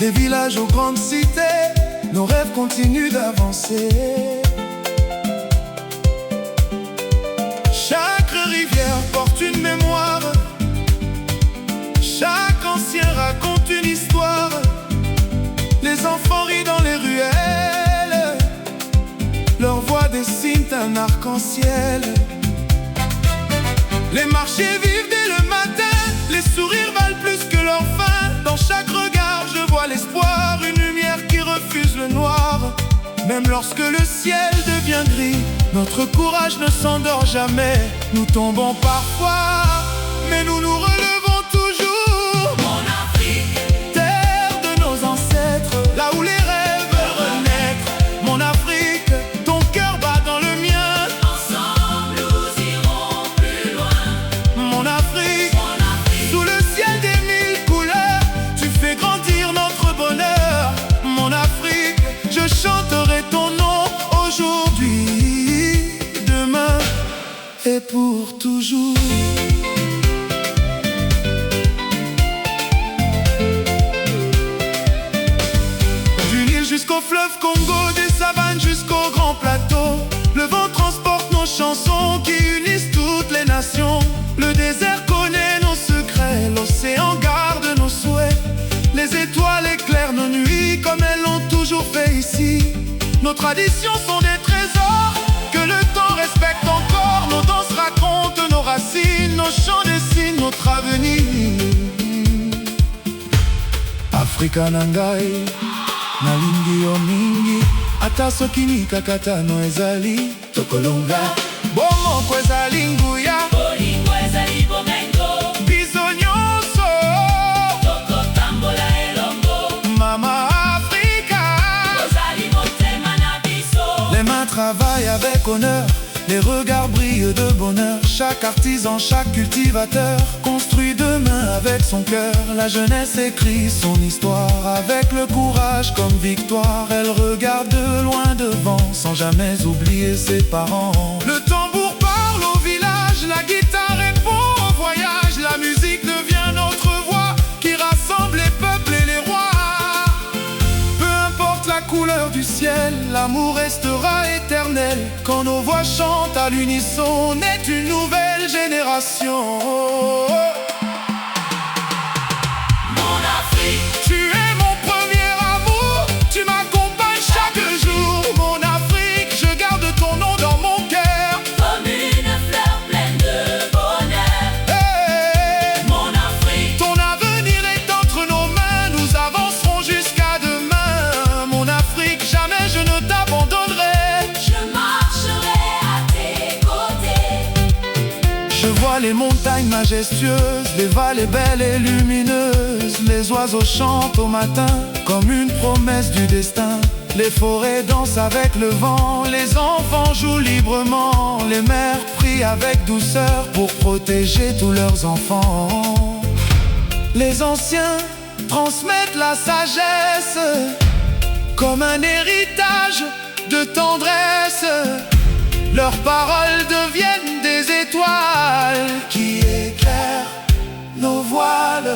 Des villages aux grandes cités, nos rêves continuent d'avancer. Chaque rivière porte une mémoire, chaque ancien raconte une histoire. Les enfants rient dans les ruelles, leur voix dessine un arc-en-ciel. Les marchés vivent dès le matin, les sourires valent plus que leur faim. Dans chaque regard je vois l'espoir, une lumière qui refuse le noir. Même lorsque le ciel devient gris, notre courage ne s'endort jamais. Nous tombons parfois, mais nous nous relevons toujours. Mon Afrique, terre de nos ancêtres, là où les rêves peuvent renaître. Mon Afrique, ton cœur bat dans le mien. ensemble nous irons plus loin. Mon Afrique, Mon Afrique, sous le ciel des mille couleurs, tu fais grandir notre bonheur. Mon Afrique, je chanterai ton nom aujourd'hui, demain et pour toujours. Du Nil jusqu'au fleuve Congo, des savanes jusqu'au grand plateau, le vent transporte nos chansons qui unissent toutes les nations. Le désert connaît nos secrets, l'océan garde nos souhaits. Les étoiles éclairent nos nuits comme elles l'ont toujours fait ici. Nos traditions sont des trésors que le temps respecte encore. Nos danses racontent nos racines, nos chants dessinent notre avenir. Afrika nangai, nalingi yo mingi, ata soki mikakata no ezali tokolonga. Bomoko ezali nguya, bolingo ezali bomengo, biso nyonso tokotambola elongo. Mama Afrika. Ozali motema na biso. Les mains travaillent avec honneur, les regards brillent de bonheur. Chaque artisan, chaque cultivateur construit demain avec son cœur. La jeunesse écrit son histoire avec le courage comme victoire. Elle regarde de loin devant sans jamais oublier ses parents. Le tambour parle au village, la guitare répond au voyage. La musique devient notre voix qui rassemble les peuples et les rois. Peu importe la couleur du ciel, l'amour restera éternel. Quand nos voix chantent à l'unisson, naît une nouvelle génération. Mon Afrique, Tu es mon premier amour, tu m'accompagnes chaque jour. Mon Afrique, je garde ton nom dans mon cœur. comme une fleur pleine de bonheur. Hey, Mon Afrique, ton avenir est entre nos mains, nous avancerons jusqu'à demain. Mon Afrique, jamais je ne t'abandonnerai. je marcherai à tes côtés. Je vois les montagnes majestueuses, les vallées belles et lumineuses. Les oiseaux chantent au matin comme une promesse du destin. Les forêts dansent avec le vent, les enfants jouent librement. Les mères prient avec douceur pour protéger tous leurs enfants. Les anciens transmettent la sagesse comme un héritage de tendresse. Leurs paroles deviennent des étoiles qui éclairent nos voiles.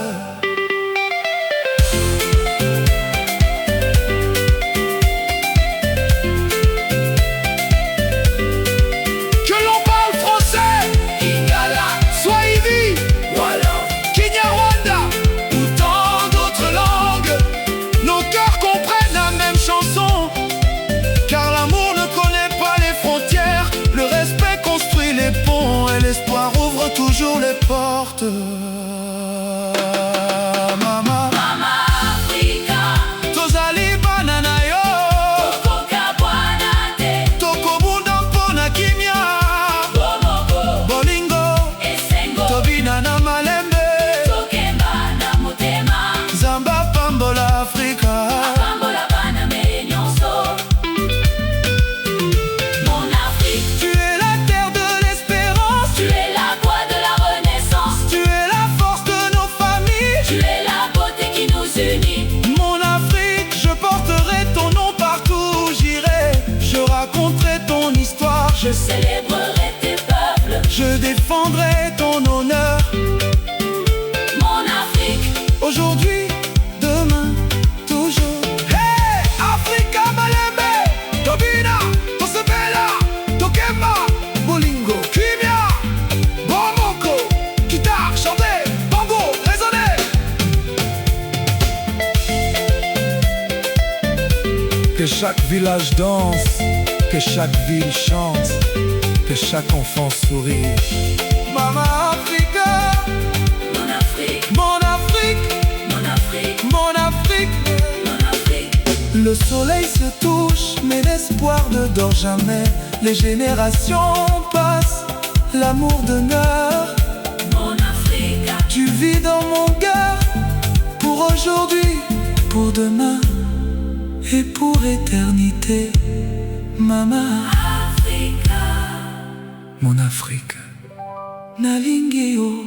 Que l'on parle français, Lingala, Swahili, Wolof, Kinyarwanda ou tant d'autres langues, nos cœurs comprennent la même chanson. Car l'amour ne connaît pas les frontières, le respect construit les ponts et l'espoir ouvre toujours les portes. Mama, Mama Africa, tozali banana yo, Koka Bwanate, tokobunda mpona kimia. Bomoko, Bolingo, Esengo, tobina na malembe, Tokemba na motema, Zamba pambola Afrika. Pambola bana me nyonso. Mon Afrique, Tu es la terre de l'espérance, tu es la voix de la renaissance, tu es la force de nos familles. tu es la beauté qui nous unit. Mon Afrique, je porterai ton nom partout où j'irai. Je raconterai ton histoire, Je célébrerai tes peuples. je défendrai ton honneur. Mon Afrique, Aujourd'hui, demain, Que chaque village danse, que chaque ville chante, que chaque enfant sourit. Mama Africa, Mon Afrique, mon Afrique, mon Afrique, mon Afrique. mon Afrique. Le soleil se touche, mais l'espoir ne dort jamais. Les générations passent, l'amour demeure. Mon Afrique, Tu vis dans mon cœur, pour aujourd'hui, pour demain et pour éternité. Mama, Africa. mon Afrique, Nalingi o.